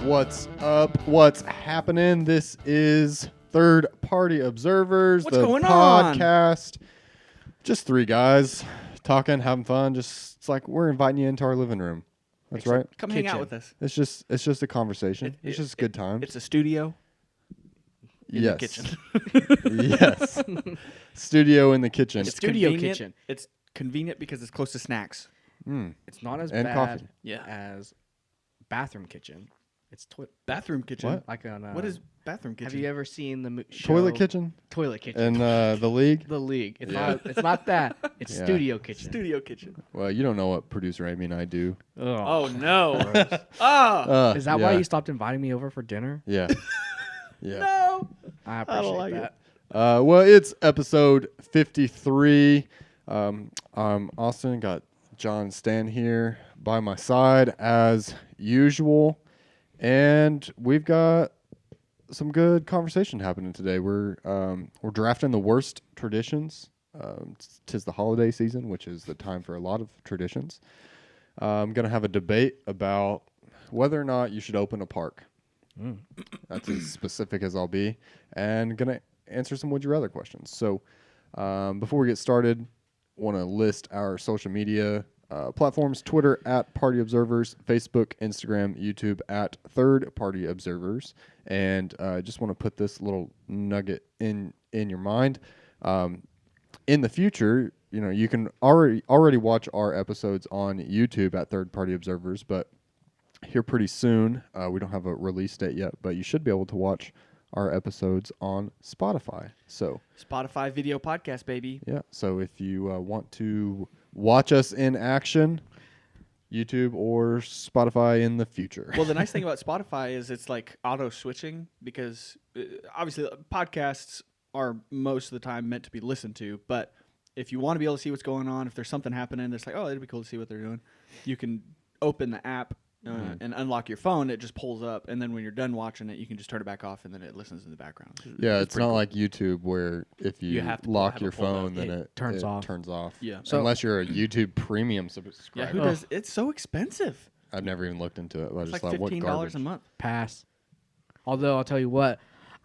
What's up? What's happening? This is Third Party Observers, What's the going on? podcast. Just three guys talking, having fun. It's like we're inviting you into our living room. That's right. Come hang out with us. It's just a conversation. It's just good times. It's a studio in the kitchen. Yes. Studio in the kitchen. It's Studio convenient. kitchen. It's convenient because it's close to snacks. It's not as And bad coffee. as bathroom kitchen. It's Bathroom kitchen. What? like on. What is bathroom kitchen? Have you ever seen the show Toilet kitchen Toilet kitchen. and the league. The League. It's Yeah. not. It's not that. It's Yeah. studio kitchen. Studio kitchen. Well, you don't know what producer Amy and I do. Oh no. Oh Is that why you stopped inviting me over for dinner? Yeah. Yeah. no. I appreciate like that. Well, it's episode 53. I'm Austin. Got John Stan here by my side as usual, and we've got some good conversation happening today. We're drafting the worst traditions. 'Tis the holiday season, which is the time for a lot of traditions. I'm gonna have a debate about whether or not you should open a park. That's as specific as I'll be, and gonna answer some would you rather questions. So before we get started, want to list our social media platforms: Twitter at Party Observers, Facebook, Instagram, YouTube at Third Party Observers. And just want to put this little nugget in your mind. In the future, you can already watch our episodes on YouTube at Third Party Observers, but here pretty soon, we don't have a release date yet, but you should be able to watch our episodes on Spotify. So Spotify video podcast, baby. yeah, so if you want to watch us in action, YouTube or Spotify in the future. Well, the nice thing about Spotify is it's like auto switching because obviously podcasts are most of the time meant to be listened to. But if you want to be able to see what's going on, if there's something happening, it's like, oh, it'd be cool to see what they're doing. You can open the app and unlock your phone. It just pulls up. And then when you're done watching it, you can just turn it back off and then it listens in the background. Yeah, it's pretty not cool. like YouTube where if you have to lock have your it pulled up. phone, then it turns off. Turns off. Yeah. So- unless you're a YouTube Premium Yeah, subscriber. who does? It's so expensive. I've never even looked into it. But I It's just like thought, what $15 garbage. a month. Pass. Although I'll tell you what,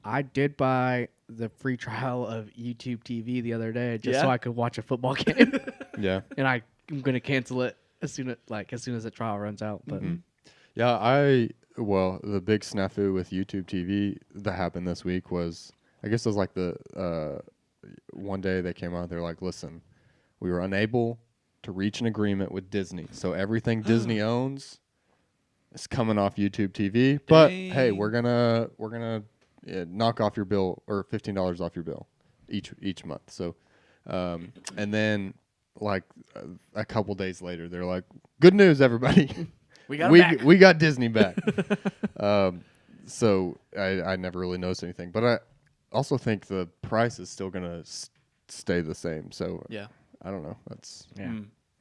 I did buy the free trial of YouTube TV the other day just so Yeah? I could watch a football game, Yeah. and I'm gonna cancel it as soon as the trial runs out. But Yeah, the big snafu with YouTube TV that happened this week was, I guess it was like the one day they came out, they're like, listen, we were unable to reach an agreement with Disney. So everything Disney owns is coming off YouTube TV. But hey, Dang. we're gonna knock off your bill, or $15 off your bill each month. So and then like a couple days later, they're like, good news, everybody. We got 'em back. We got Disney back. So I never really noticed anything, but I also think the price is still gonna stay the same. So Yeah. I don't know. That's yeah,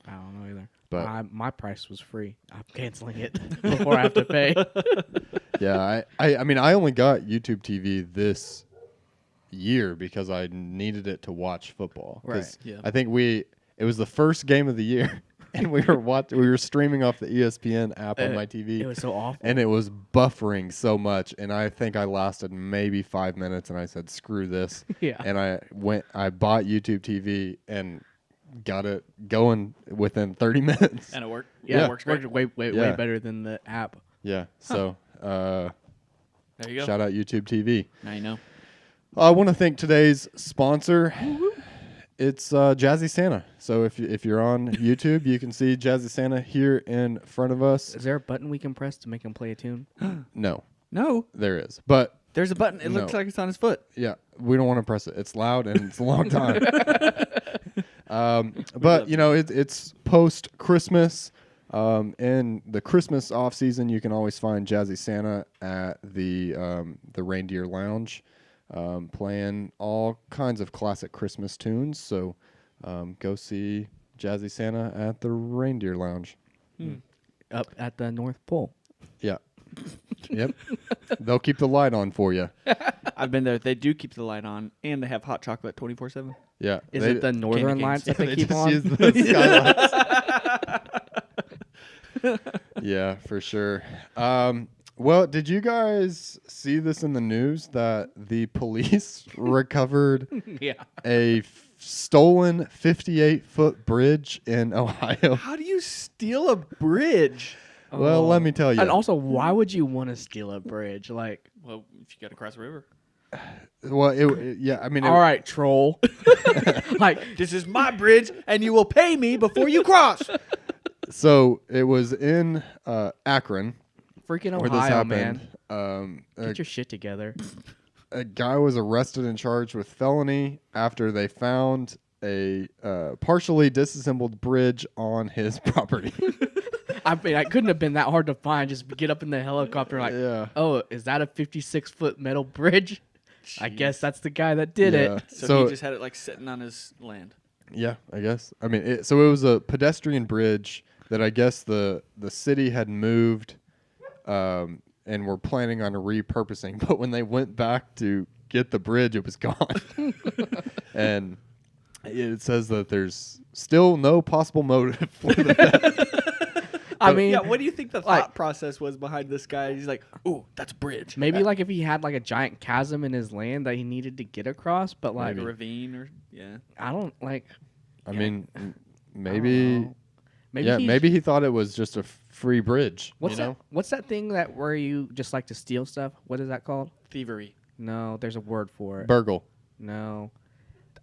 I don't know either. But- my price was free. I'm canceling it before I have to pay. yeah. I mean, I only got YouTube TV this year because I needed it to watch football. 'Cause Right, yeah. I think it was the first game of the year, and we were streaming off the ESPN app on my TV. It was so awful. And it was buffering so much, and I think I lasted maybe 5 minutes, and I said, "Screw this!" Yeah. And I bought YouTube TV and got it going within 30 minutes. And it worked. Yeah. It works great. Worked way Yeah. better than the app. Yeah. So There you go. shout out YouTube TV. Now you know. I want to thank today's sponsor. It's Jazzy Santa. So if you're on YouTube, you can see Jazzy Santa here in front of us. Is there a button we can press to make him play a tune? No, No, there is, but there's a button. It looks No. like it's on his foot. yeah, we don't want to press it. It's loud and it's a long time. But it's post Christmas. In the Christmas off season, you can always find Jazzy Santa at the Reindeer Lounge, playing all kinds of classic Christmas tunes. So go see Jazzy Santa at the Reindeer Lounge. Up at the North Pole. Yeah. Yep. They'll keep the light on for you. I've been there. They do keep the light on, and they have hot chocolate 24/7. Yeah. Is it the northern canes. lights that Yeah, they keep just on? use the skylights. Yeah, for sure. Well, did you guys see this in the news that the police recovered Yeah. a stolen 58-foot bridge in Ohio? How do you steal a bridge? Well, let me tell you. And also, why would you want to steal a bridge? Like, Well, if you got to cross a river. Well, yeah, I mean, all right, troll. Like, This is my bridge, and you will pay me before you cross. so it was in Akron freaking where this Ohio, happened. man. A Get your shit together. guy was arrested and charged with felony after they found a partially disassembled bridge on his property. I mean, it couldn't have been that hard to find. Just get up in the helicopter, like, Yeah. oh, is that a 56-foot metal bridge? I guess that's the guy that did it. So he just had it like sitting on his land. Yeah, I guess. I mean, it was a pedestrian bridge that I guess the city had moved and were planning on repurposing. But when they went back to get the bridge, it was gone. And it says that there's still no possible motive for the theft. I mean, Yeah, what do you think the thought process was behind this guy? He's like, "Ooh, that's a bridge." maybe like if he had like a giant chasm in his land that he needed to get across, but like, Like a ravine, or I don't like. I mean, maybe. know. Maybe he thought it was just a free bridge. What's you that? know? What's that thing that where you just like to steal stuff? What is that called? thievery. No, there's a word for it. Burgle. No,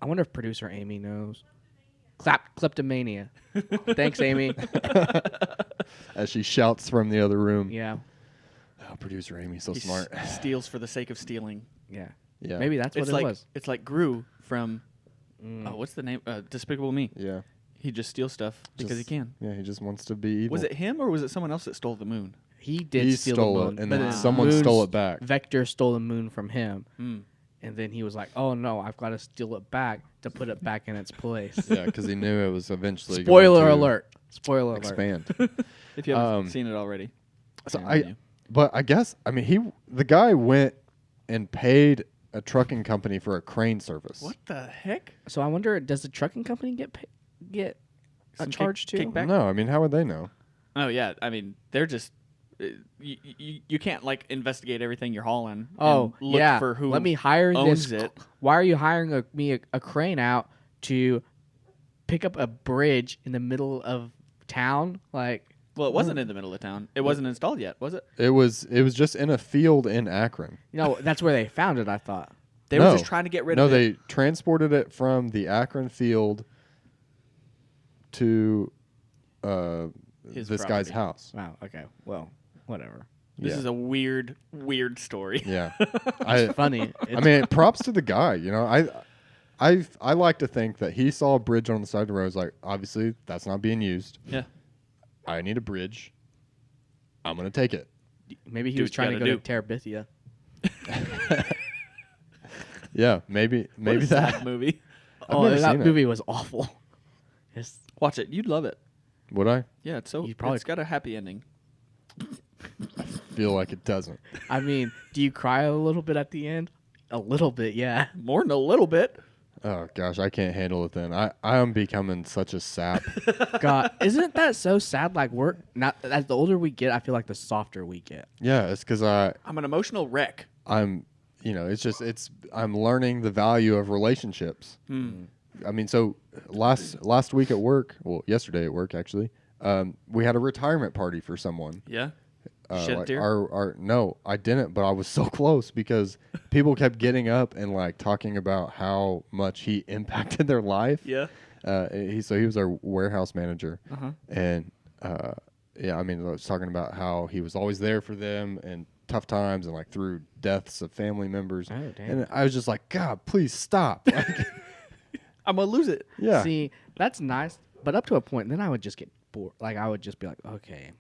I wonder if producer Amy knows. Kleptomania. Thanks, Amy. As she shouts from the other room. Yeah, Oh, producer Amy, so He smart. steals for the sake of stealing. yeah. Yeah. Maybe that's what It's it like was. it's like Gru from Mm. what's the name? Despicable Me. Yeah. He just steals stuff because he Just- can. Yeah, he just wants to be evil. Was it him or was it someone else that stole the moon? He did He steal stole the it, moon, and but then the someone stole moon's- it back. Vector stole the moon from him, Hmm. and then he was like, "Oh no, I've got to steal it back to put it back in its place." Yeah, because he knew it was eventually Spoiler going to alert! Spoiler alert! expand. If you haven't Um, seen it already. So Shame on you. But I guess the guy went and paid a trucking company for a crane service. What the heck? So I wonder, does the trucking company get a Some charge too? kickback? No, I mean, how would they know? Oh yeah, I mean they're just you can't like investigate everything you're hauling. Oh and look yeah. for who Let me hire owns this. it. Why are you hiring a crane out to pick up a bridge in the middle of town? Like, Well, it wasn't in the middle of town. It wasn't installed yet, was it? It was just in a field in Akron. that's where they found it. I thought. They No. were just trying to get rid No, of it. they transported it from the Akron field to His this guy's property. house. Wow. Okay. Well, whatever. This Yeah. is a weird story. Yeah. It's funny. I mean, props to the guy. You know, I like to think that he saw a bridge on the side of the road. He's like, obviously, that's not being used. Yeah. I need a bridge. I'm gonna take it. Maybe he Do was what you trying to go gotta to do. Terabithia. Yeah, maybe What a that. sad movie. Oh, never that seen it. movie was awful. It's, Watch it. You'd love it. Would I? Yeah, it's so You probably- it's got a happy ending. Feel like it doesn't. I mean, do you cry a little bit at the end? A little bit, yeah. More than a little bit. Oh gosh, I can't handle it. Then I am becoming such a sap. God, isn't that so sad? Like we're not as the older we get, I feel like the softer we get. Yeah, it's because I'm an emotional wreck. I'm I'm learning the value of relationships. I mean, so last week at work, well, yesterday at work actually, we had a retirement party for someone. Yeah. Shed a Like tear? no, I didn't, but I was so close because people kept getting up and like talking about how much he impacted their life. Yeah. He was our warehouse manager, Uh-huh. and yeah, I mean, I was talking about how he was always there for them in tough times and like through deaths of family members. Oh, damn. And I was just like, God, please stop. Like, I'm gonna lose it. yeah, See, that's nice, but up to a point, then I would just get bored. Like I would just be like, okay,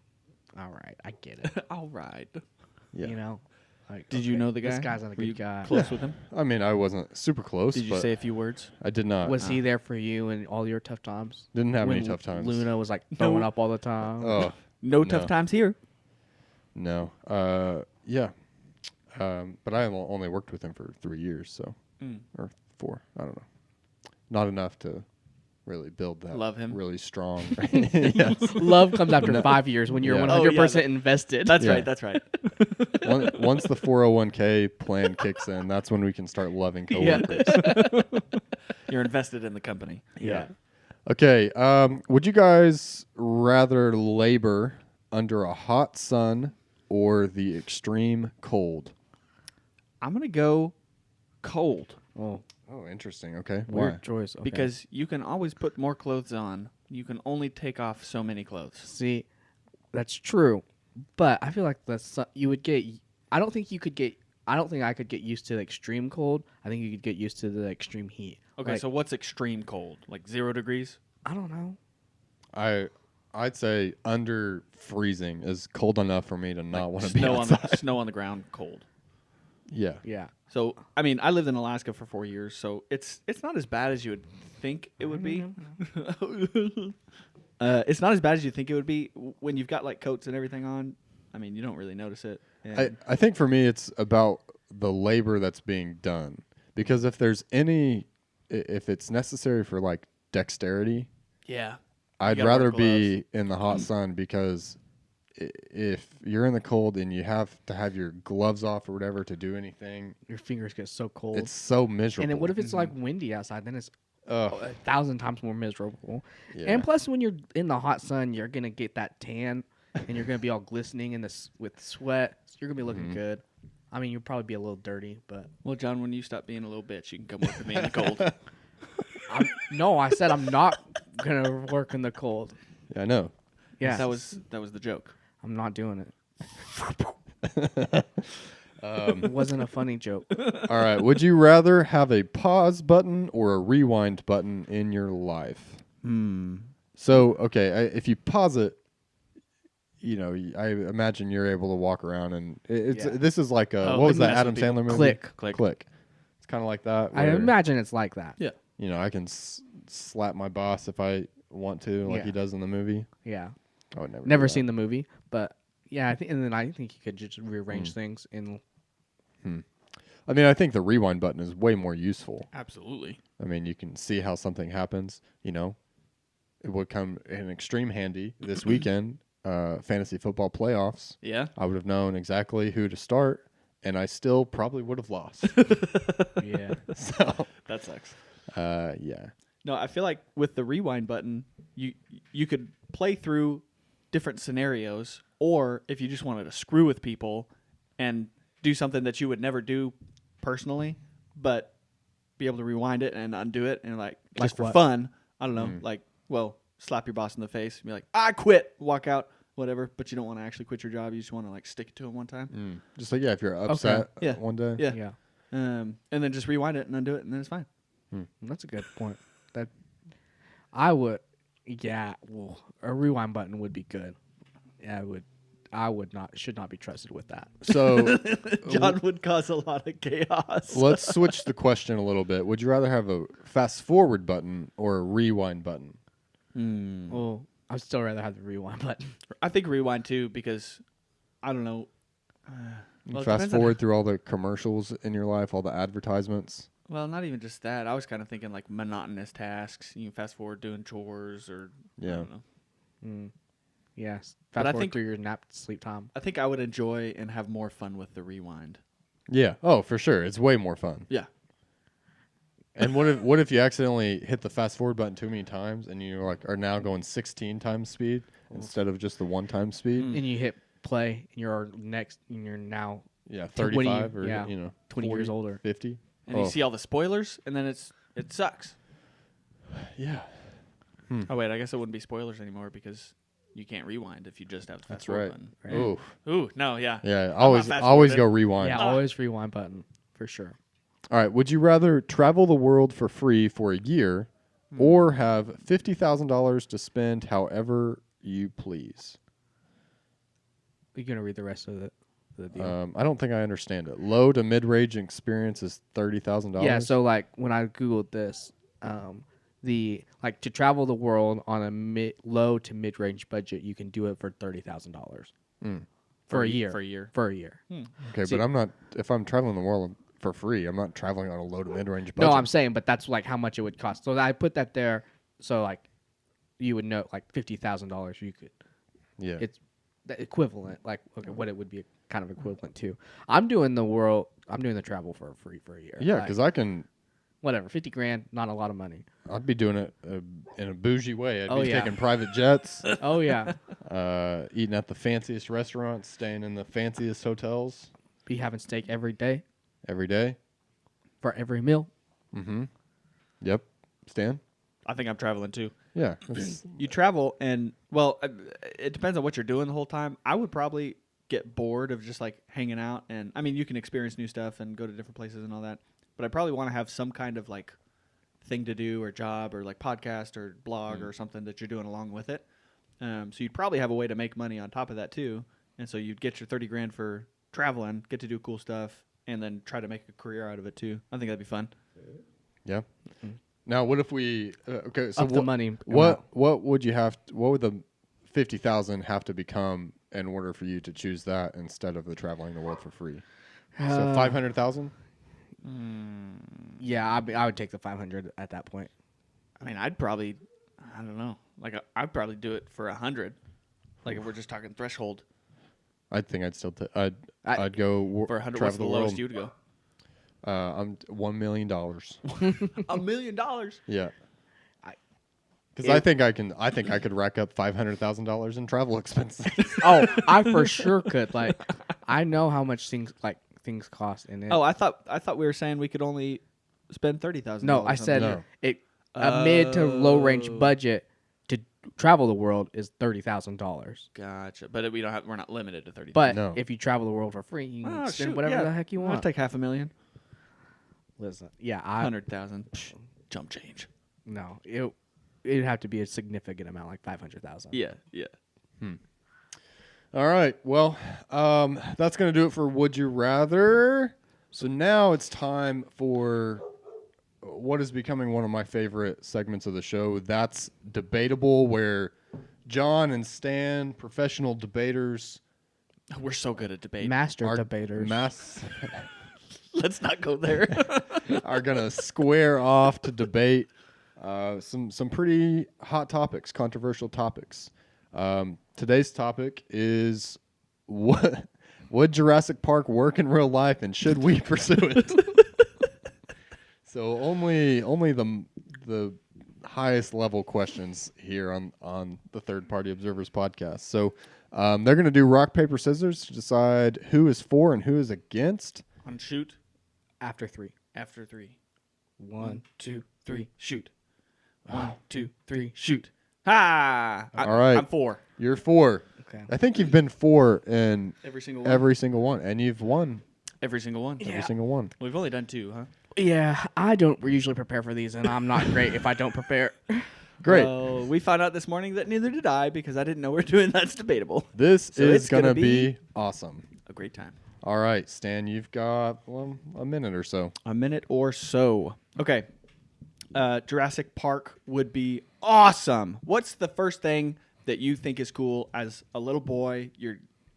all right, I get it. All right. yeah. You know. Like, Did you okay, know the guy? This guy's not a Were good you guy. Close with him? I mean, I wasn't super close. Did you but say a few words? I did not. Was he there for you in all your tough times? Didn't have any When tough times. Luna was like throwing No. up all the time. Oh No No. tough times here. no. Yeah. But I only worked with him for 3 years, so or 4. I don't know. Not enough to really build that. Love him. really strong. Yes. Love comes after 5 years when you're Yeah. 100% Oh, yeah, invested. That's Yeah. right. That's right. Once the 401k plan kicks in, that's when we can start loving Yeah. coworkers. You're invested in the company. Yeah. Okay. Would you guys rather labor under a hot sun or the extreme cold? I'm gonna go cold Oh, Oh, interesting. Okay. weird Why? choice. Okay. because you can always put more clothes on. You can only take off so many clothes. See, that's true, but I feel like you would get. I don't think you could get. I don't think I could get used to the extreme cold. I think you could get used to the extreme heat. Okay, Like, so what's extreme cold? Like 0 degrees? I don't know. I'd say under freezing is cold enough for me to not want to be Snow on outside. the snow on the ground, cold. Yeah. Yeah. So I mean, I lived in Alaska for 4 years, so it's not as bad as you would think it would be. It's not as bad as you think it would be when you've got like coats and everything on. I mean, you don't really notice it. I think for me it's about the labor that's being done, because if it's necessary for like dexterity, yeah, I'd gotta wear rather gloves. be in the hot sun, because if you're in the cold and you have to have your gloves off or whatever to do anything, Your fingers get so cold. it's so miserable. And then what if it's like windy outside? Then it's Ugh. 1,000 times more miserable. Yeah. And plus, when you're in the hot sun, you're gonna get that tan, and you're gonna be all glistening with sweat. So you're gonna be looking good. I mean, you'll probably be a little dirty, but Well, John, when you stop being a little bitch, you can come work with me in the cold. no, I said I'm not gonna work in the cold. Yeah, I know. Yeah, that was the joke. I'm not doing it. It wasn't a funny joke. All right. Would you rather have a pause button or a rewind button in your life? So, okay, if you pause it, I imagine you're able to walk around, and this is like Oh, what was like that mess Adam with people. Sandler movie? Click. Click. It's kind of like that. I where, imagine it's like that. Yeah. I can slap my boss if I want to, like Yeah. he does in the movie. Yeah. I would never. Never do that. seen the movie, but yeah, I think you could just rearrange things in. I mean, I think the rewind button is way more useful. Absolutely. I mean, you can see how something happens. It would come in extreme handy this weekend. Fantasy football playoffs. Yeah. I would have known exactly who to start, and I still probably would have lost. Yeah. So, That sucks. yeah. No, I feel like with the rewind button, you could play through different scenarios, or if you just wanted to screw with people and do something that you would never do personally, but be able to rewind it and undo it, and like just for what? fun. I don't know, slap your boss in the face and be like, I quit, walk out, whatever. But you don't want to actually quit your job. You just want to like stick it to him one time. Just like, if you're upset Yeah. one day. Yeah. Yeah. And then just rewind it and undo it, and then it's fine. That's a good point. That I would, yeah. Well, a rewind button would be good. Yeah, I would not. Should not be trusted with that. So John would cause a lot of chaos. let's switch the question a little bit. Would you rather have a fast forward button or a rewind button? Well, I'd still rather have the rewind button. I think rewind too, because I don't know. Well, it Fast depends on forward through all the commercials in your life, all the advertisements. Well, not even just that. I was kind of thinking like monotonous tasks. You can fast forward doing chores or I Yeah. don't know. Yes. But Fast I forward think- through your nap sleep time. I think I would enjoy and have more fun with the rewind. Yeah. Oh, for sure. It's way more fun. Yeah. And what if you accidentally hit the fast forward button too many times and you are now going 16 times speed instead of just the 1 time speed? And you hit play, and you're now Yeah, 20 35 or yeah, 20 years 40, older. 50. And you see all the spoilers, and then it sucks. Yeah. Oh wait, I guess it wouldn't be spoilers anymore because you can't rewind if you just have the fast That's forward right. button. Right. Ooh. Ooh, no, yeah. Yeah, not always fast go forwarded. rewind. Yeah, always rewind button for sure. All right, would you rather travel the world for free for a year or have $50,000 to spend however you please? You're gonna read the rest of the deal. I don't think I understand it. Low to mid-range experience is $30,000. Yeah, so like when I googled this, to travel the world on a low to mid range budget, you can do it for $30,000 for a year. For a year. For a year. okay, see- but I'm not. If I'm traveling the world for free, I'm not traveling on a low to mid-range budget. No, I'm saying, but that's like how much it would cost. So I put that there, so like you would know, like $50,000. You could. Yeah. It's the equivalent, like what it would be kind of equivalent too. I'm doing the travel for free for a year. Yeah, Like, because I can. whatever, $50,000, not a lot of money. I'd be doing it in a bougie way. I'd Oh, be yeah. taking private jets, Oh yeah, eating at the fanciest restaurants, staying in the fanciest hotels be having steak every day every day. for every meal. Mm-hmm. Yep. Stan? I think I'm traveling too. Yeah. That's- You travel, and well, it depends on what you're doing the whole time. I would probably get bored of just like hanging out, and I mean, you can experience new stuff and go to different places and all that. But I probably want to have some kind of like thing to do or job or like podcast or blog or something that you're doing along with it. So you'd probably have a way to make money on top of that too. And so you'd get your 30 grand for traveling, get to do cool stuff, and then try to make a career out of it too. I think that'd be fun. yeah. Now, what if we? Okay, so Up the money. What would you have? What would the 50,000 have to become in order for you to choose that instead of the traveling the world for free? So 500,000. Yeah, I would take the 500 at that point. I mean, I don't know. Like, I'd probably do it for 100. Like, if we're just talking threshold. I think I'd still. I'd go For 100, travel what's the the lowest world. you'd go? I'm $1 million. $1 million? Yeah. I- Because I think I could rack up $500,000 in travel expenses. Oh, I for sure could. Like, I know how much things cost in it. Oh, I thought we were saying we could only spend $30,000. no, I said No. a mid to low range budget to travel the world is $30,000. Gotcha. But we're not limited to 30. But No. if you travel the world for free, you can Oh, spend shoot, whatever yeah. the heck you I'll want. take $500,000. Listen, yeah, 100,000. Jump change. no, it'd have to be a significant amount, like 500,000. Yeah, yeah. All right. Well, that's going to do it for Would You Rather. So now it's time for what is becoming one of my favorite segments of the show. That's Debatable, where John and Stan, professional debaters, We're so good at debate. Master are debaters. Let's not go there. are going to square off to debate some pretty hot topics, controversial topics. Today's topic is would Jurassic Park work in real life, and should we pursue it? So only the highest level questions here on the Third Party Observers podcast. So they're going to do rock paper scissors to decide who is for and who is against. On shoot. After 3. After 3. 1, 2, 3. Shoot. 1, 2, 3. Shoot. Ha! All right. I'm 4. You're for. Okay. I think you've been for in Every single one. every single one, and you've won Every single one. every single one. We've only done 2, huh? Yeah, I don't usually prepare for these, and I'm not great if I don't prepare. Great. Well, we found out this morning that neither did I because I didn't know we are doing That's Debatable. This So is it's going gonna to be awesome. A great time. All right, Stan, you've got a minute or so. A minute or so. Okay. Jurassic Park would be awesome. What's the first thing that you think is cool as a little boy?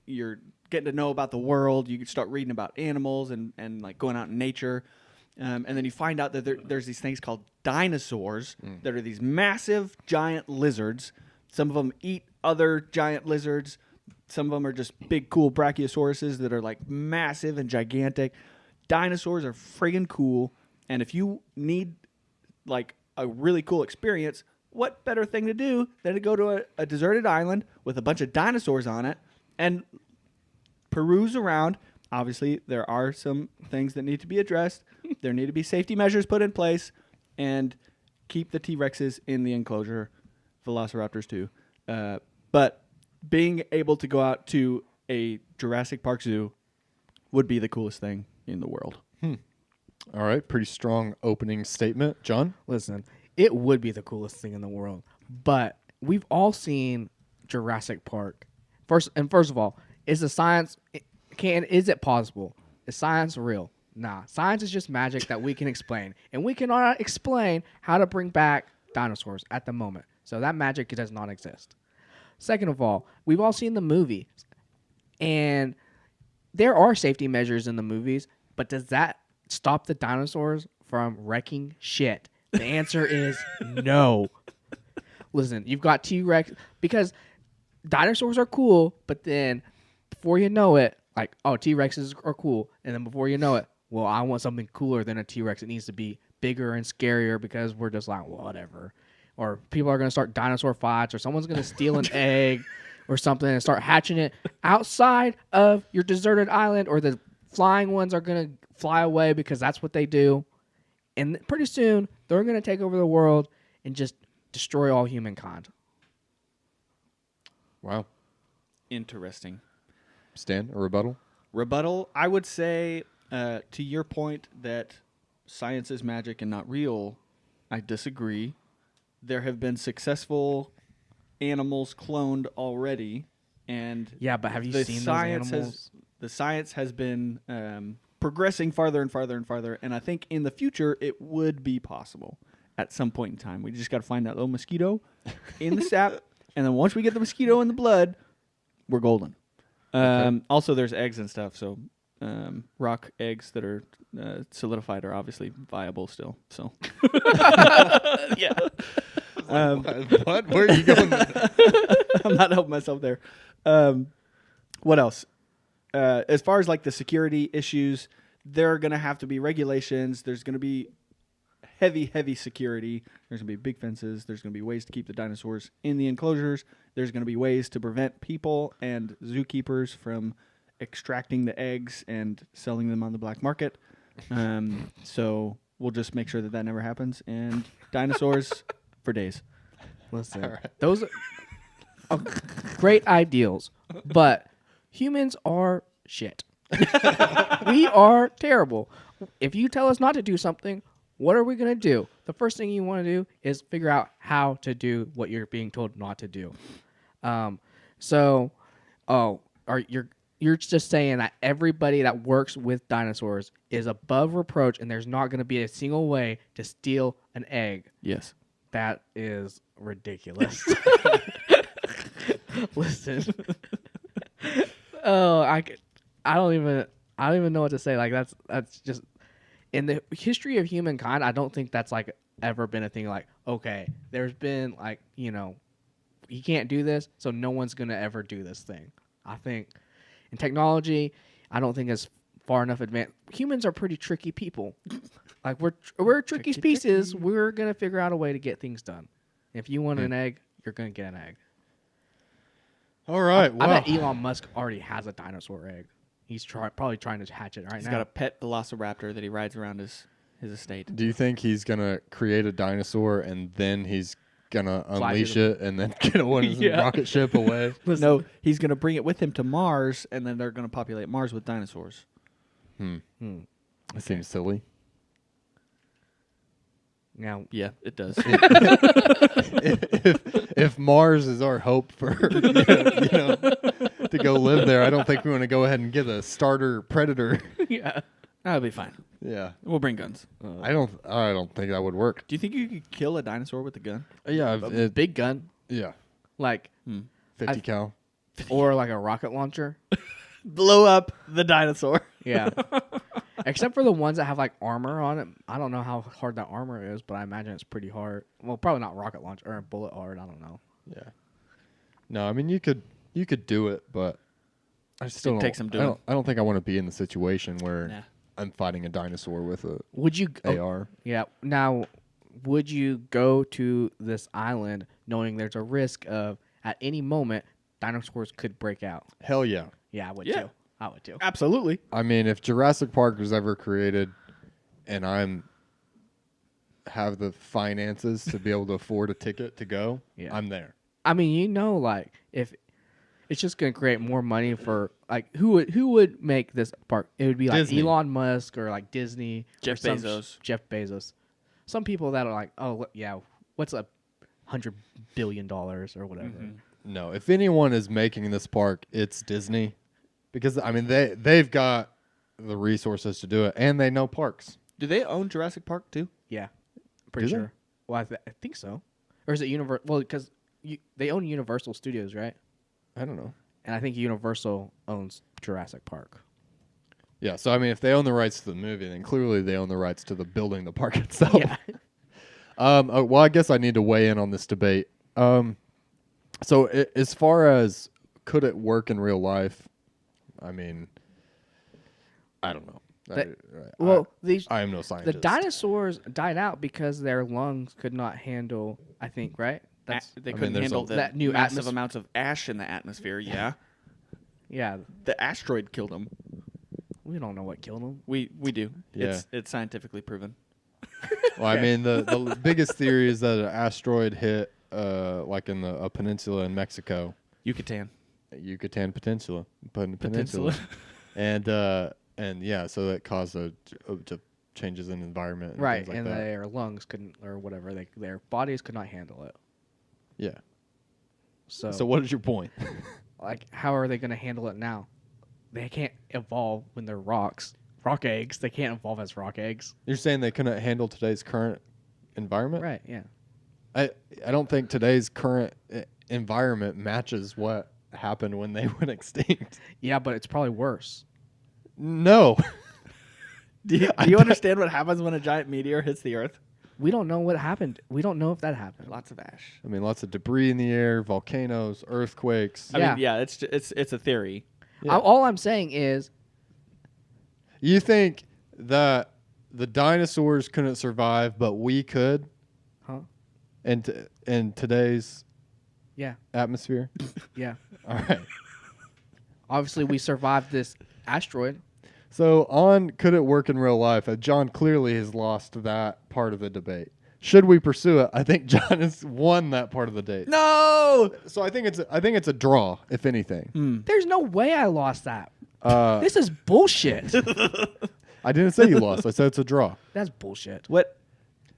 You're getting to know about the world. You can start reading about animals and like going out in nature. And then you find out that there's these things called dinosaurs that are these massive giant lizards. Some of them eat other giant lizards. Some of them are just big, cool brachiosauruses that are like massive and gigantic. Dinosaurs are friggin' cool. And if you need like a really cool experience, what better thing to do than to go to a deserted island with a bunch of dinosaurs on it and peruse around. Obviously, there are some things that need to be addressed. There need to be safety measures put in place and keep the T-Rexes in the enclosure, Velociraptors too. But being able to go out to a Jurassic Park zoo would be the coolest thing in the world. All right, pretty strong opening statement. John? Listen, it would be the coolest thing in the world, but we've all seen Jurassic Park. First of all, is it possible? Is science real? Nah, science is just magic that we can explain, and we cannot explain how to bring back dinosaurs at the moment. So that magic does not exist. Second of all, we've all seen the movie, and there are safety measures in the movies, but does that stop the dinosaurs from wrecking shit? The answer is no. Listen, you've got T-Rex, because dinosaurs are cool, but then before you know it, like, oh, T-Rexes are cool, and then before you know it, well, I want something cooler than a T-Rex. It needs to be bigger and scarier because we're just like, whatever. Or people are going to start dinosaur fights, or someone's going to steal an egg or something and start hatching it outside of your deserted island, or the flying ones are going to fly away because that's what they do. And pretty soon, they're going to take over the world and just destroy all humankind. Wow. Interesting. Stan, a rebuttal? Rebuttal, I would say, to your point that science is magic and not real, I disagree. There have been successful animals cloned already, and Yeah, but have you the seen those science animals? the science has been progressing farther and farther and farther, and I think in the future it would be possible at some point in time. We just got to find that little mosquito in the sap, and then once we get the mosquito in the blood, we're golden. Also, there's eggs and stuff, so rock eggs that are solidified are obviously viable still. So, yeah. What? Where are you going with that? I'm not helping myself there. What else? As far as like the security issues, there are going to have to be regulations. There's going to be heavy security. There's going to be big fences. There's going to be ways to keep the dinosaurs in the enclosures. There's going to be ways to prevent people and zookeepers from extracting the eggs and selling them on the black market. So we'll just make sure that that never happens. And dinosaurs for days. Listen, those are great ideals, but humans are shit. We are terrible. If you tell us not to do something, what are we going to do? The first thing you want to do is figure out how to do what you're being told not to do. You're just saying that everybody that works with dinosaurs is above reproach, and there's not going to be a single way to steal an egg. Yes. That is ridiculous. Listen. I don't even know what to say. Like that's just in the history of humankind. I don't think that's like ever been a thing. Like, okay, there's been like, you can't do this, so no one's gonna ever do this thing. I think in technology, I don't think it's far enough advanced. Humans are pretty tricky people. Like we're tricky species. We're gonna figure out a way to get things done. If you want an egg, you're gonna get an egg. All right. I bet Elon Musk already has a dinosaur egg. He's probably trying to hatch it right now. He's got a pet velociraptor that he rides around his estate. Do you think he's gonna create a dinosaur and then he's gonna unleash it and then get a rocket ship away? No, he's gonna bring it with him to Mars, and then they're gonna populate Mars with dinosaurs. That seems silly. Now, Yeah, it does. if Mars is our hope for to go live there, I don't think we want to go ahead and get a starter predator. yeah. That'll be fine. Yeah, We'll bring guns. I don't think that would work. Do you think you could kill a dinosaur with a gun? Yeah, A big gun, yeah, like 50 cal. or like a rocket launcher. Blow up the dinosaur. Yeah. Except for the ones that have like armor on it. I don't know how hard that armor is, but I imagine it's pretty hard. Well, probably not rocket launcher or bullet hard. I don't know. Yeah. No, I mean you could do it, but I still It takes some doing. I don't think I want to be in the situation where Nah. I'm fighting a dinosaur with a Would you AR. Yeah. Now, would you go to this island knowing there's a risk of at any moment dinosaurs could break out? Hell yeah. Yeah, I would Yeah. too. I would too. Absolutely. I mean, if Jurassic Park was ever created and I'm have the finances to be able to afford a ticket to go, Yeah. I'm there. I mean, like if it's just gonna create more money for like who would make this park? It would be like Disney. Elon Musk or like Disney, Jeff or some Bezos. Jeff Bezos. Some people that are like, oh yeah, what's $100 billion or whatever? No, if anyone is making this park, it's Disney. Because I mean they've got the resources to do it and they know parks. Do they own Jurassic Park too? Yeah, pretty Do they? sure. Well, I think so. Or is it Universal? Well, because they own Universal Studios, right? I don't know. And I think Universal owns Jurassic Park. Yeah, so I mean if they own the rights to the movie, then clearly they own the rights to the building the park itself. Yeah. Well, I guess I need to weigh in on this debate. So as far as could it work in real life? I mean, I don't know. I am no the scientist. dinosaurs died out because their lungs could not handle. I think right. They couldn't handle that new massive amounts of ash in the atmosphere. Yeah, yeah. the asteroid killed them. We don't know what killed them. We do. Yeah. It's scientifically proven. Well, I mean, the biggest theory is that an asteroid hit, like in a peninsula in Mexico, Yucatan. Peninsula, and yeah, so that caused changes in environment, and Right, things like and that. their lungs couldn't, or whatever, their bodies could not handle it. Yeah. So what is your point? like, how are they going to handle it now? They can't evolve when they're rocks. Rock eggs. They can't evolve as rock eggs. You're saying they couldn't handle today's current environment? Right, yeah. I don't think today's current environment matches what happened when they went extinct. Yeah, but it's probably worse. No. Do you understand what happens when a giant meteor hits the Earth? We don't know what happened. We don't know if that happened. Lots of ash. I mean, lots of debris in the air, volcanoes, earthquakes. Yeah. I mean, yeah, it's a theory. Yeah. All I'm saying is, You think that the dinosaurs couldn't survive, but we could? huh? In today's Yeah, atmosphere? yeah. All right. Obviously, we survived this asteroid. So on could it work in real life? John clearly has lost that part of the debate. Should we pursue it? I think John has won that part of the debate. No. So I think it's a draw, if anything. There's no way I lost that. Uh, This is bullshit. I didn't say you lost. I said it's a draw That's bullshit. What?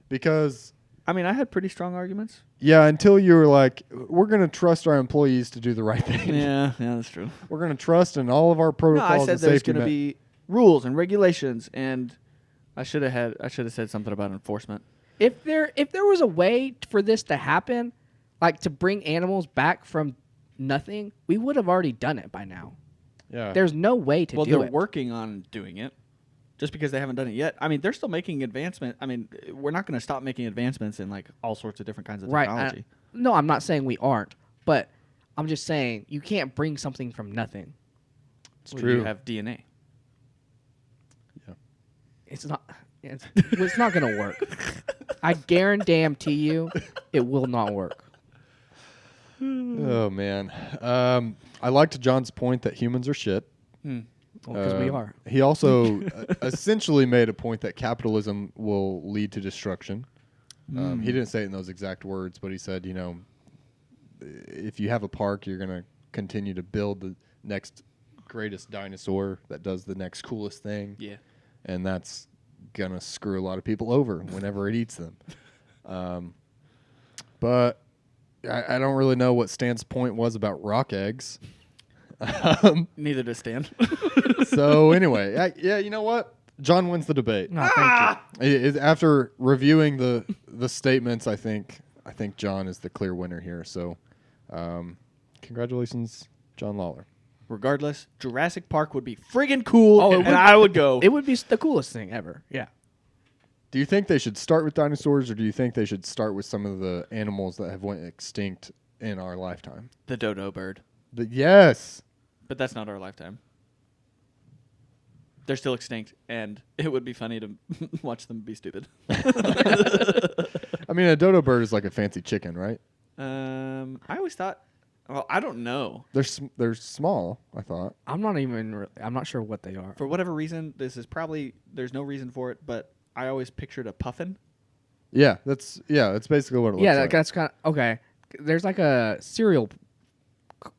because I mean, I had pretty strong arguments. yeah, until you were like, we're gonna trust our employees to do the right thing. Yeah, that's true. We're gonna trust in all of our No, protocols I said and there's safety. going to be rules and regulations, and I should have said something about enforcement. If there was a way for this to happen, like to bring animals back from nothing, we would have already done it by now. Yeah. There's no way to Well, do they're it. working on doing it. Just because they haven't done it yet. I mean, they're still making advancement. I mean, we're not going to stop making advancements in like all sorts of different kinds of Right. technology. No, I'm not saying we aren't, but I'm just saying you can't bring something from nothing. It's Well, true. You have DNA. It's not. It's not gonna work. I guarantee you, it will not work. Oh man. I liked John's point that humans are shit. Because we are. He also essentially made a point that capitalism will lead to destruction. He didn't say it in those exact words, but he said, if you have a park, you're going to continue to build the next greatest dinosaur that does the next coolest thing. Yeah. And that's going to screw a lot of people over whenever it eats them. But I don't really know what Stan's point was about rock eggs. Neither does Stan. So anyway, yeah, you know what? John wins the debate. No, thank you. After reviewing the statements, I think John is the clear winner here. So, congratulations, John Lawler. Regardless, Jurassic Park would be friggin' cool, Oh, it and would- I would go. It would be the coolest thing ever. Yeah. Do you think they should start with dinosaurs, or do you think they should start with some of the animals that have went extinct in our lifetime? The dodo bird. Yes. But that's not our lifetime. They're still extinct, and it would be funny to watch them be stupid. I mean, a dodo bird is like a fancy chicken, right? I always thought. Well, I don't know. They're small, I thought. I'm not sure what they are. For whatever reason, this is probably there's no reason for it, but I always pictured a puffin. Yeah, that's basically what it looks Yeah, like. that's kind of okay. There's like a cereal.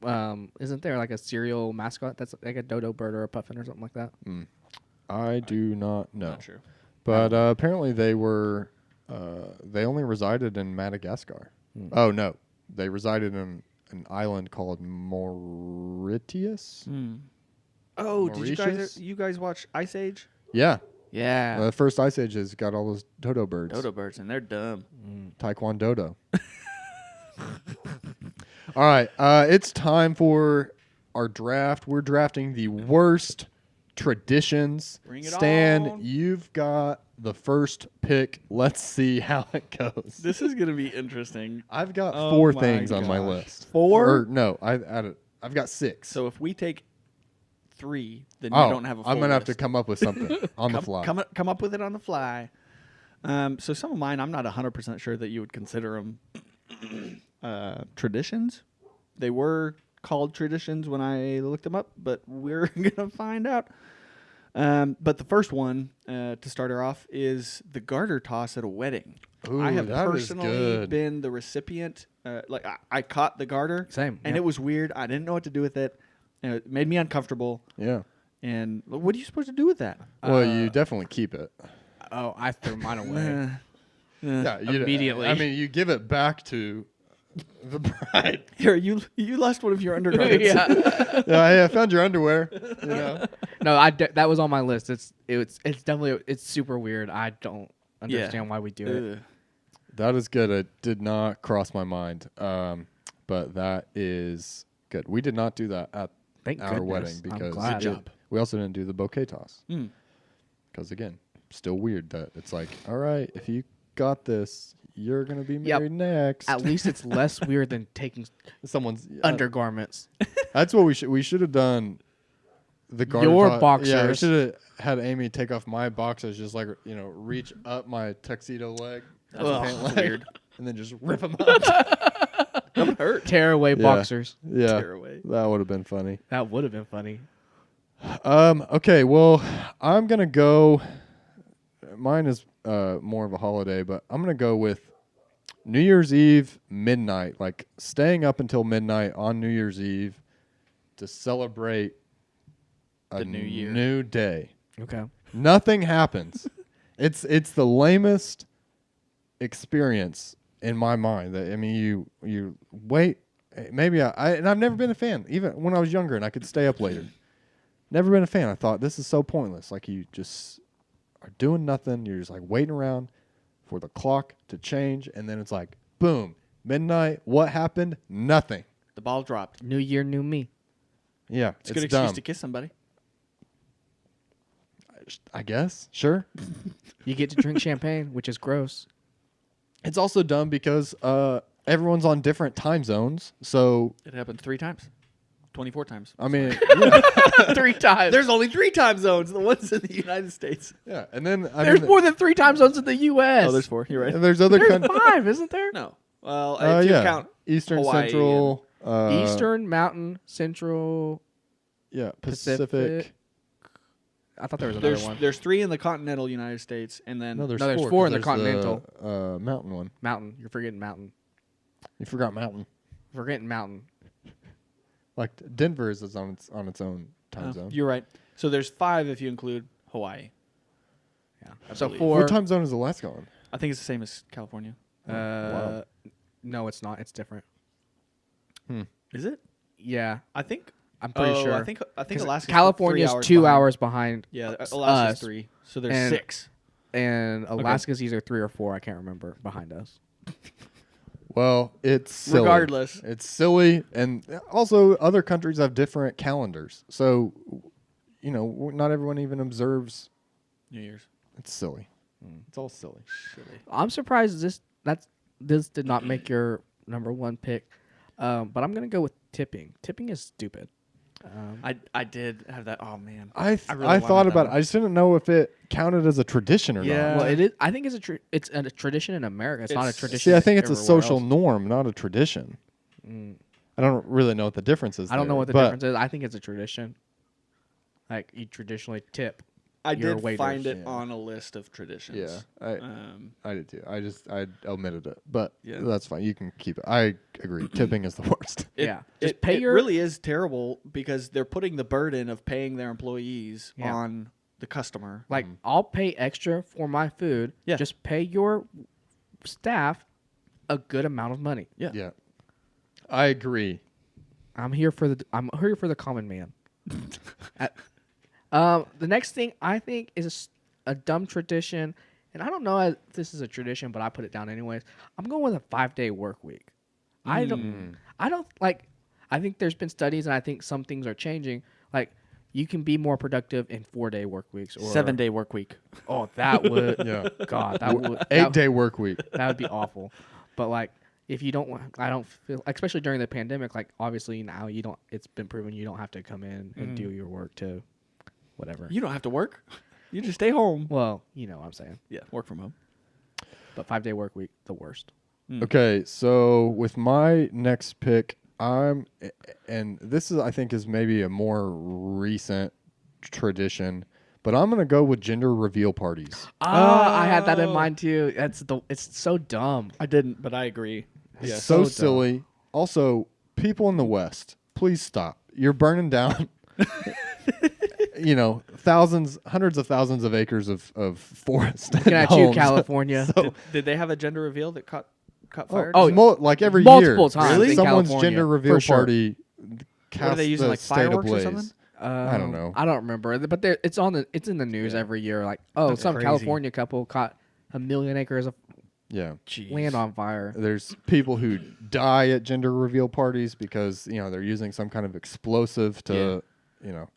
Isn't there like a cereal mascot that's like a dodo bird or a puffin or something like that? I do not know. Not sure. But apparently they were they only resided in Madagascar. Oh no, they resided in an island called Mauritius. Oh, Mauritius? did you guys watch Ice Age? Yeah, Yeah. the first ice age has got all those dodo birds. Dodo birds, and they're dumb. Taekwondo. All right, it's time for our draft. We're drafting the worst traditions. Bring it Stan, on. you've got the first pick. Let's see how it goes. This is gonna be interesting. I've got Oh 4 my things on my gosh. list. 4? Or, no, I've got 6. So if we take 3, then Oh, you don't have a full I'm gonna have to list. come up with something on the fly. Come up with it on the fly. So some of mine, I'm not 100% sure that you would consider them traditions. They were called traditions when I looked them up, but we're gonna find out. But the first one to start her off is the garter toss at a wedding. Ooh, I have that is personally good. been the recipient. I caught the garter, Same, and yep. it was weird. I didn't know what to do with it. And it made me uncomfortable. Yeah. And what are you supposed to do with that? Well, you definitely keep it. Oh, I threw mine away. Yeah, Immediately. I mean, you give it back to the bride. Here, you lost one of your undergarments. Yeah. Yeah, hey, I found your underwear. You know? No, that was on my list. It's definitely super weird. I don't understand why we do it. Ugh. That is good. It did not cross my mind. But that is good. We did not do that at Thank our goodness. wedding I'm because glad. Good job. we also didn't do the bouquet toss. Mm. Because again, still weird that it's like, all right, if you got this, you're gonna be married next. At least it's less weird than taking Someone's undergarments. That's what we should have done. The garter Your top. boxers. Yeah, we should have had Amy take off my boxers, just like reach up my tuxedo leg, pant leg, weird. and then just rip them up. That would hurt. Tear away Yeah. boxers. Yeah, Tear away. that would have been funny. That would have been funny. Okay, well, I'm gonna go. Mine is more of a holiday, but I'm gonna go with New Year's Eve midnight, like staying up until midnight on New Year's Eve to celebrate a The new year. new day. Okay. Nothing happens. It's the lamest experience in my mind. That I mean, you wait. Maybe and I've never been a fan. Even when I was younger, and I could stay up later. Never been a fan. I thought this is so pointless. Like you just are doing nothing. You're just like waiting around for the clock to change, and then it's like boom, midnight. What happened? Nothing. The ball dropped. New year, new me. Yeah, It's a good excuse to kiss somebody. I guess. Sure. You get to drink champagne, which is gross. It's also dumb because everyone's on different time zones. So It happened 3 times. 24 times. I mean, 3 times. There's only 3 time zones. The ones in the United States. yeah, and then There's more than 3 time zones in the U.S. Oh, there's 4. You're right. and there's other There's countries. 5, isn't there? No. Well, if you Yeah, count Eastern, Hawaii Central, Eastern, Mountain, Central. yeah, Pacific. Pacific. I thought there was another one. There's 3 in the continental United States, and then No, there's No, there's 4. 4 'cause in the continental. mountain one. Mountain. You're forgetting Mountain. You forgot mountain. Forgetting Mountain. Like Denver is on its own time zone. You're right. So there's 5 if you include Hawaii. Yeah. I So believe. 4. What time zone is Alaska on? I think it's the same as California. Wow. No, it's not. It's different. Is it? Yeah, I think. I'm pretty sure. I think 'Cause Alaska's California's 3 hours 2 behind. hours behind, Yeah, us. Alaska's 3. So there's And- 6. and Alaska's either 3 or 4. I can't remember behind us. Well, it's silly. Regardless. It's silly, and also other countries have different calendars. So, not everyone even observes. New Year's. It's silly. It's all silly. I'm surprised this did not make your number 1 pick, but I'm gonna go with tipping. Tipping is stupid. I did have that. Oh man. I really thought wanted about that it. I just didn't know if it counted as a tradition or Yeah. not. Well, it is. I think it's a tradition in America. It's not a It's- tradition. See, I think it's a everywhere social else. norm, not a tradition. I don't really know what the difference is. I don't know there, what the but difference is. I think it's a tradition. Like you traditionally tip. I your did waiters. find it Yeah. on a list of traditions. Yeah, I did too. I omitted it, but Yeah. that's fine. You can keep it. I agree. Tipping is the worst. Yeah. It, Just pay it your- really is terrible because they're putting the burden of paying their employees Yeah. on the customer. Like I'll pay extra for my food. Yeah. Just pay your staff a good amount of money. Yeah. Yeah, I agree. I'm here for the common man. The next thing I think is a dumb tradition, and I don't know if this is a tradition, but I put it down anyways. I'm going with a 5-day work week. I don't like. I think there's been studies, and I think some things are changing. Like you can be more productive in 4-day work weeks or 7-day work week. Oh, that would Yeah. God, that would 8-day work week. that would be awful. But like if you don't want, I don't feel, especially during the pandemic, like obviously now you don't, it's been proven you don't have to come in and do your work to whatever. You don't have to work. You just stay home. Well, you know what I'm saying. Yeah, work from home. But 5-day work week, the worst. Okay, so with my next pick, and this is I think is maybe a more recent tradition, but I'm gonna go with gender reveal parties. I had that in mind too. It's so dumb. I didn't, but I agree. It's Yeah. so so silly. Also, people in the West, please stop. You're burning down, hundreds of thousands of acres of forest. Looking at you, California. Did they have a gender reveal that caught fire? Like every Multiple year, times in someone's California, gender reveal for sure. party. What are they using, like state fireworks or ablaze. something? I don't know. I don't remember, but it's in the news every year. Like, That's some crazy. California couple caught 1 million acres of Yeah. Jeez. land on fire. There's people who die at gender reveal parties because they're using some kind of explosive to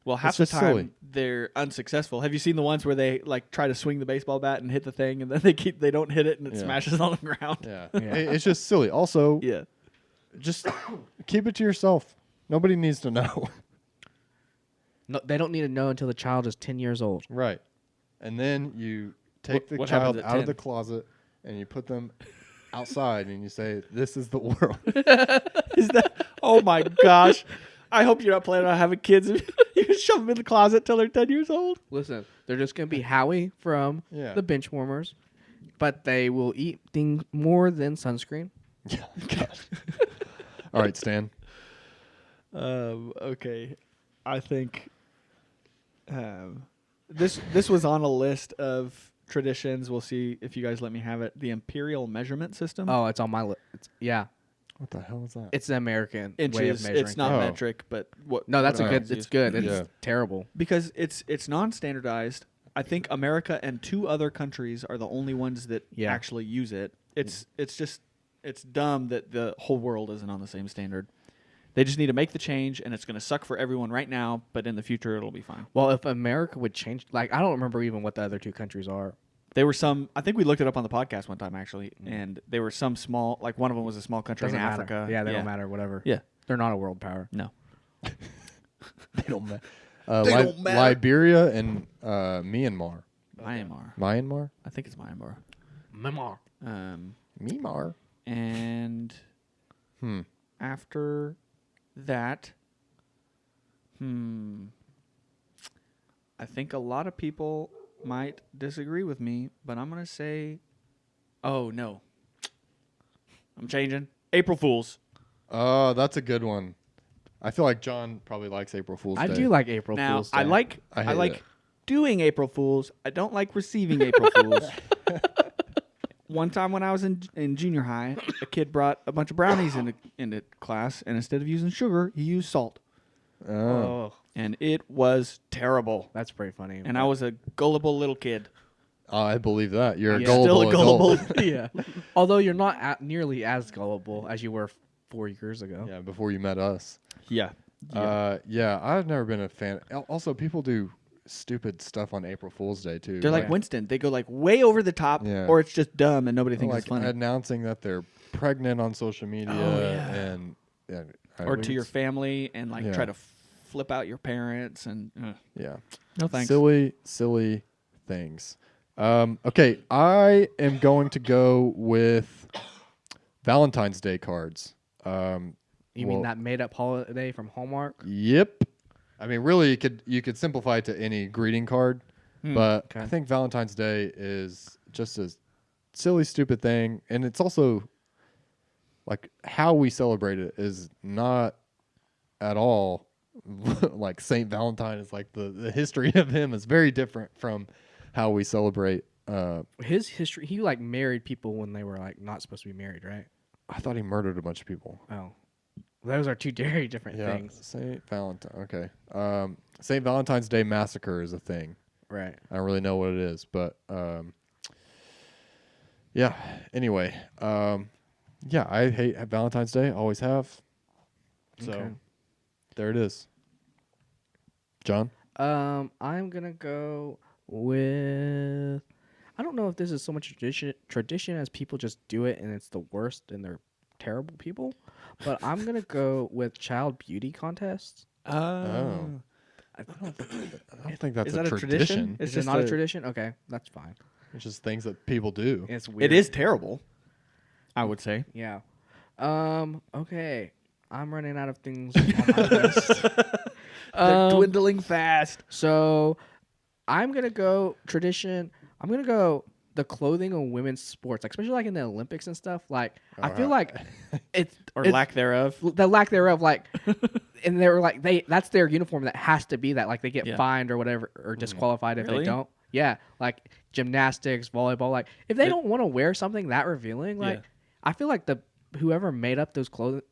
Well, half it's the just time silly. they're unsuccessful. Have you seen the ones where they like try to swing the baseball bat and hit the thing, and then they don't hit it and it Yeah. smashes on the ground? Yeah. It's just silly. Also, Yeah. just keep it to yourself. Nobody needs to know. No, they don't need to know until the child is 10 years old. Right. And then you take the What child happens at out of 10? the closet and you put them outside and you say, "This is the world." Is that? Oh my gosh! I hope you're not planning on having kids. You can shove them in the closet till they're 10 years old. Listen, they're just gonna be Howie from Yeah. the Benchwarmers, but they will eat things more than sunscreen. Yeah. God. All right, Stan. Okay, I think this was on a list of traditions. We'll see if you guys let me have it. The imperial measurement system. Oh, it's on my list. Yeah, What the hell is that? it's the American way of Inches. measuring. It's not Oh. metric, but what? No, that's what a I good. always It's use. good. It's Yeah. terrible. Because it's non-standardized. I think America and 2 other countries are the only ones that Yeah. actually use it. It's dumb that the whole world isn't on the same standard. They just need to make the change, and it's going to suck for everyone right now, but in the future it'll be fine. Well, if America would change, like I don't remember even what the other 2 countries are. There were some. I think we looked it up on the podcast one time actually, and there were some small. Like one of them was a small country Doesn't in matter. Africa. Yeah, they don't matter. Whatever. Yeah. They're not a world power. No. They don't matter. They don't matter. Liberia and Myanmar. Myanmar. I think it's Myanmar. Myanmar. Myanmar. And after that, I think a lot of people might disagree with me, but I'm going to say, oh, no. I'm changing. April Fools. Oh, that's a good one. I feel like John probably likes April Fool's Day. I do like April Now, Fool's Day. I like I I, hate like it. doing April Fools. I don't like receiving April Fools. One time when I was in junior high, a kid brought a bunch of brownies into class, and instead of using sugar, he used salt. Oh. Oh, And it was terrible. that's pretty funny. And I was a gullible little kid. I believe that. You're a Yeah. gullible Still a gullible. adult. yeah. Although you're not nearly as gullible as you were 4 years ago. Yeah, before you met us. Yeah. Yeah, I've never been a fan. Also, people do stupid stuff on April Fool's Day too. They're like Yeah. Winston. They go like way over the top, Yeah. or it's just dumb and nobody thinks like it's funny. announcing that they're pregnant on social media Oh, yeah. and Or to your family and like Yeah. try to flip out your parents and yeah. no thanks. Silly things. Okay, I am going to go with Valentine's Day cards. You mean that made up holiday from Hallmark? Yep. I mean, really, you could simplify it to any greeting card, but okay. I think Valentine's Day is just a silly, stupid thing, and it's also like how we celebrate it is not at all like Saint Valentine is like the history of him is very different from how we celebrate. His history, he like married people when they were like not supposed to be married, right? I thought he murdered a bunch of people. Oh, those are 2 very different Yeah, things, Saint Valentine. Okay, Saint Valentine's Day massacre is a thing. right? I don't really know what it is, but yeah. Anyway, yeah, I hate Valentine's Day. Always have. So Okay. there it is. John. I'm gonna go with. I don't know if this is so much tradition as people just do it and it's the worst and they're terrible people, but I'm gonna go with child beauty contests. Oh. I don't think that's Is a that a tradition? tradition. It's Is it just not a a- tradition? Okay, that's fine. It's just things that people do. It's weird. It is terrible, I would say. Yeah. Okay. I'm running out of things on my list. They're dwindling fast. So I'm gonna go tradition. I'm gonna go the clothing of women's sports, like especially like in the Olympics and stuff. Like I feel like it's Or it's- lack thereof. the lack thereof. Like, and they're like that's their uniform that has to be that. Like they get Yeah. fined or whatever or disqualified if Really? they don't. Yeah, like gymnastics, volleyball. Like if they don't want to wear something that revealing, like Yeah. I feel like whoever made up those clothes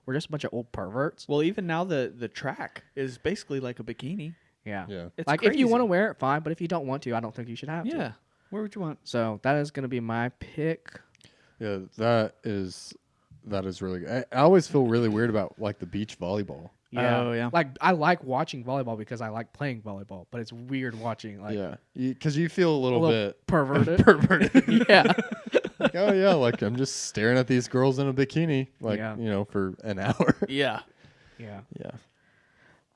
were just a bunch of old perverts. Well, even now the track is basically like a bikini. Yeah. Yeah. It's Like if you crazy. want to wear it, fine. But if you don't want to, I don't think you should have to. Yeah. Where would you want? So that is gonna be my pick. Yeah, that is really good. I always feel really weird about like the beach volleyball. Yeah. Oh, yeah. Like I like watching volleyball because I like playing volleyball, but it's weird watching like Yeah. Because you feel a little bit perverted. perverted. Yeah. Like, oh yeah, like I'm just staring at these girls in a bikini, like Yeah. for an hour. Yeah. Yeah. Yeah.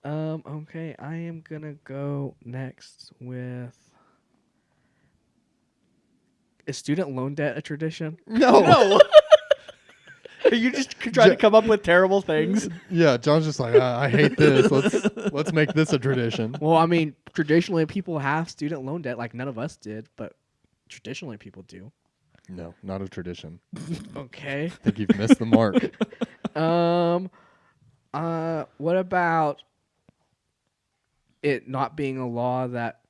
Okay, I am gonna go next with is student loan debt a tradition? No. Are you just trying to come up with terrible things? Yeah, John's just like, I hate this. Let's make this a tradition. Well, I mean, traditionally people have student loan debt, like none of us did, but traditionally people do. No, not a tradition. Okay. I think you've missed the mark. What about it not being a law that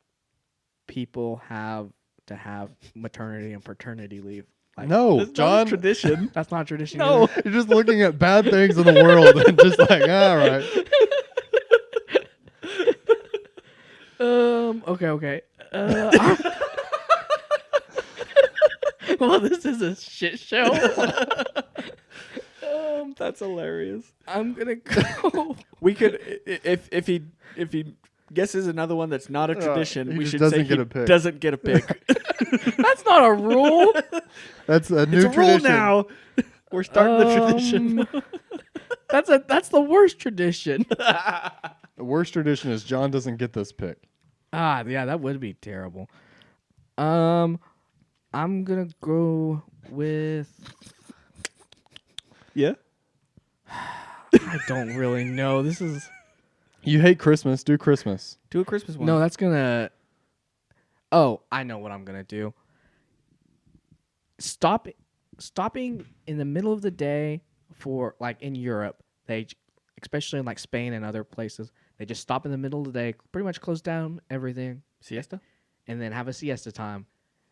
people have to have maternity and paternity leave? Like, No, That's not a John, tradition. that's not a tradition. No. either. you're just looking at bad things in the world and just like, all right. Okay. Well, this is a shit show. That's hilarious. I'm gonna go. We could if he guesses another one that's not a tradition, he we just should doesn't say get he a pick. doesn't get a pick. That's not a rule. That's a new It's a rule tradition. now. We're starting the tradition. That's the worst tradition. The worst tradition is John doesn't get this pick. Yeah, that would be terrible. I'm gonna go with. Yeah. I don't really know. This is You hate Christmas. Do Christmas. Do a Christmas one. no. That's gonna. Oh, I know what I'm gonna do. Stopping in the middle of the day for like in Europe, especially in like Spain and other places, they just stop in the middle of the day, pretty much close down everything, siesta. and then have a siesta time.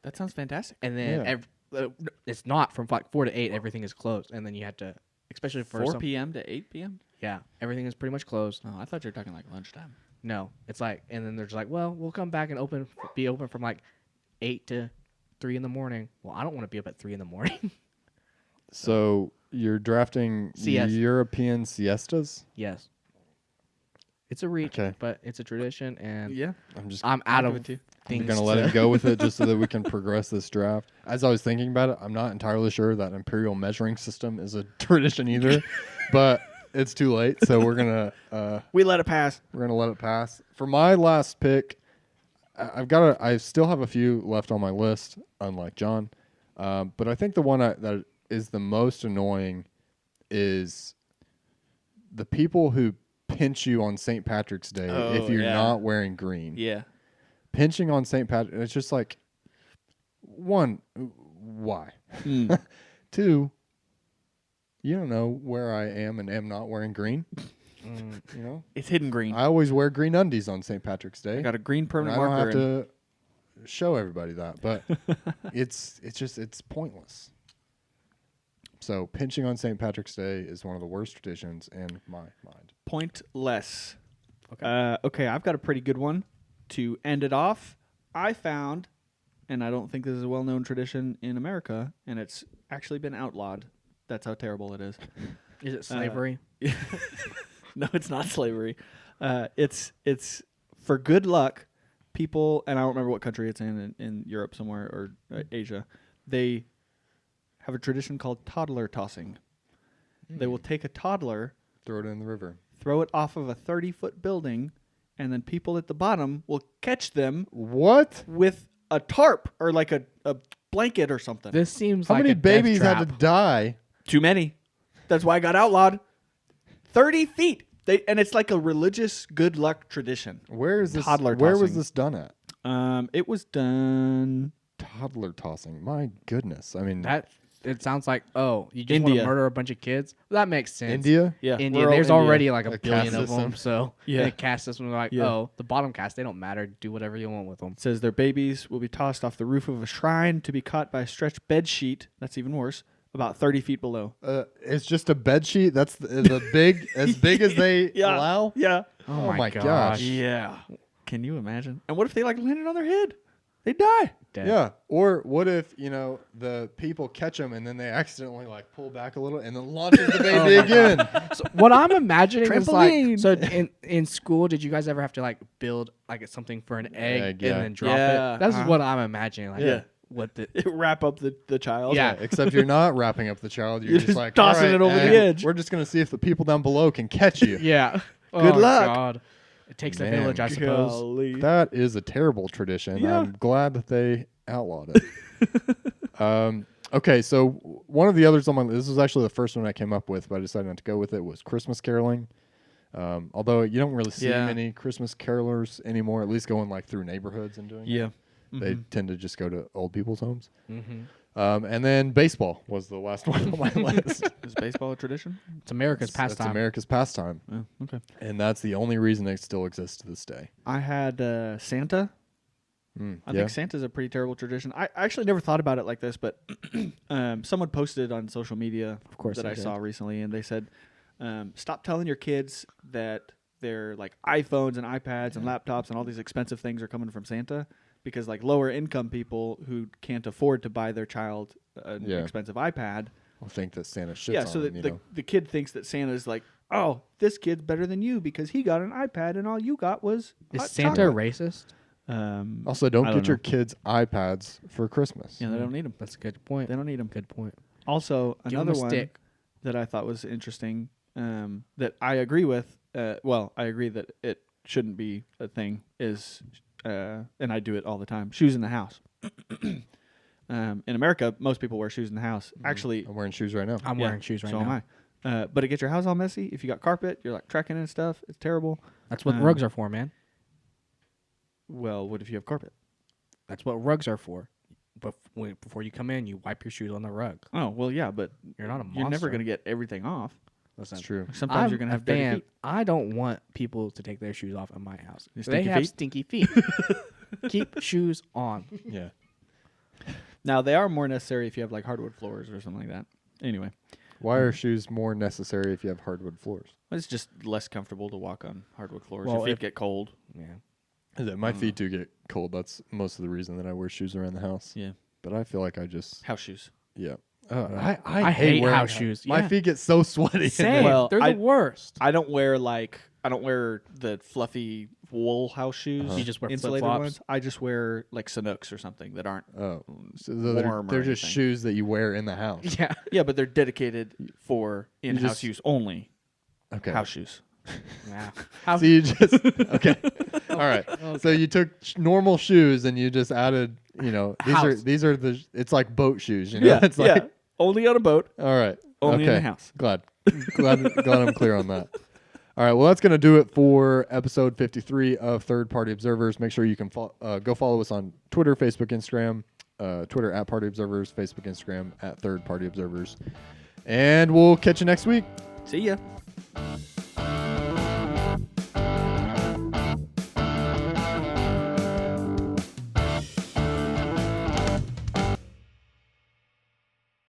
That sounds fantastic. And then Yeah. it's not from like 4 to 8. Everything is closed, and then you have to, especially for 4 some, p.m. to 8 p.m. yeah, everything is pretty much closed. Oh, I thought you were talking like lunchtime. No, it's like, and then they're just like, well, we'll come back and be open from like 8 to 3 in the morning. Well, I don't want to be up at 3 in the morning. So you're drafting Siesta. European siestas? Yes, it's a reach, Okay. but it's a tradition, and Yeah. I'm out I'll of give it to you. things. I'm going to let him go with it just so that we can progress this draft. As I was thinking about it, I'm not entirely sure that imperial measuring system is a tradition either, but it's too late, so we're going to We let it pass. let it pass. For my last pick, I still have a few left on my list, unlike John. But I think the one that is the most annoying is the people who pinch you on St. Patrick's Day Oh, if you're yeah. not wearing green. Yeah. Pinching on St. Patrick, it's just like, one, why? Mm. Two, you don't know where I am and am not wearing green. You know, It's hidden green. I always wear green undies on St. Patrick's Day. I got a green And permanent I don't marker. have to show everybody that, but it's pointless. So pinching on St. Patrick's Day is one of the worst traditions in my mind. Pointless. Okay. Okay, I've got a pretty good one to end it off. I found, and I don't think this is a well-known tradition in America, and it's actually been outlawed. That's how terrible it is. Is it slavery? No, it's not slavery. It's for good luck. People, and I don't remember what country it's in Europe somewhere or Asia. They have a tradition called toddler tossing. They will take a toddler, Throw it in the river. throw it off of a 30-foot building, and then people at the bottom will catch them What? with a tarp or like a blanket or something. This seems How like many a death babies had to trap. die? Too many. That's why I got outlawed. 30 feet. And it's like a religious good luck tradition. Where is this? Toddler Where was tossing. this done at? It was done. Toddler tossing. My goodness. I mean, That it sounds like you just want India. to murder a bunch of kids. Well, that makes sense. India. Yeah, India. rural There's India. already like a A billion caste of them, system. so Yeah. the caste system. Like, Yeah. the bottom caste, they don't matter. Do whatever you want with them. It says their babies will be tossed off the roof of a shrine to be caught by a stretched bed sheet. That's even worse. About 30 feet below. It's just a bed sheet. That's the big as big as they Yeah. allow. Yeah. Oh my gosh. Yeah. Can you imagine? And what if they like landed on their head? They die. Dead. Yeah. Or what if the people catch them and then they accidentally like pull back a little and then launches the baby again? So what I'm imagining is like, Trampoline. so in school, did you guys ever have to like build like something for an egg, Egg, yeah. and then drop Yeah. it? That's Uh-huh. what I'm imagining. Like, Yeah. what the Wrap up the child. Yeah. Except you're not wrapping up the child. You're, You're just just like tossing "All right, it over the and edge." We're just gonna see if the people down below can catch you. yeah. Good Oh, luck. God. It takes a Man. village, I suppose. Golly. That is a terrible tradition. Yeah. I'm glad that they outlawed it. Okay, so one of the others on my list, this was actually the first one I came up with, but I decided not to go with it, was Christmas caroling. Although you don't really see Yeah. many Christmas carolers anymore, at least going like through neighborhoods and doing it. Yeah. They tend to just go to old people's homes. Mm-hmm. And then baseball was the last one on my list. Is baseball a tradition? It's America's It's pastime. America's pastime. Oh, okay. And that's the only reason it still exists to this day. I had Santa. I think Santa's a pretty terrible tradition. I actually never thought about it like this, but someone posted on social media Of course that they I did. saw recently, and they said, stop telling your kids that their like iPhones and iPads and laptops and all these expensive things are coming from Santa, because like lower income people who can't afford to buy their child an Yeah. expensive iPad. I think that Santa shits on So them, that the kid thinks that Santa's like, oh, this kid's better than you because he got an iPad and all you got was Is hot Santa chocolate." racist? Also, don't I get don't your know. kids iPads for Christmas. Yeah, they don't need them. That's a good point. They don't need them. Good point. Also, Give 'em another a one stick. that I thought was interesting that I agree with. I agree that it shouldn't be a thing. Is and I do it all the time. Shoes in the house. In America, most people wear shoes in the house. Actually, I'm wearing shoes right now. I'm yeah, wearing shoes right so now. am I. But it gets your house all messy. If you got carpet, you're like trekking and stuff. It's terrible. That's what Um, rugs are for, man. Well, what if you have carpet? That's what rugs are for. But before you come in, you wipe your shoes on the rug. Oh, well, yeah, but You're not a monster. you're never going to get everything off. Listen, That's true. Sometimes I'm you're going to a have dirty fan. feet. I don't want people to take their shoes off in my house. Your They stinky have feet? stinky feet. Keep shoes on. Yeah. Now, they are more necessary if you have like hardwood floors or something like that. Anyway, Why are shoes more necessary if you have hardwood floors? it's just less comfortable to walk on hardwood floors. Well, Your feet if- get cold. Yeah. Is it? My feet do get cold. That's most of the reason that I wear shoes around the house. Yeah. But I feel like I just House shoes. yeah. I hate wearing house shoes. My Yeah. feet get so sweaty. Same. Well, They're I- the worst. I don't wear the fluffy wool house shoes. You just wear insulated flip-flops? ones. I just wear like Sanooks or something that aren't. Oh, so they're, Warm or they're just anything. shoes that you wear in the house. Yeah. Yeah, but they're dedicated for in-house just- use only. Okay. House shoes. Yeah. So you just okay. All right. So you took normal shoes and you just added, House. these are the it's like boat shoes, It's like Only on a boat. all right. Only in okay. the house. Glad I'm clear on that. All right, well, that's going to do it for episode 53 of Third Party Observers. Make sure you can go follow us on Twitter, Facebook, Instagram. Twitter at Party Observers, Facebook, Instagram at Third Party Observers. And we'll catch you next week. See ya.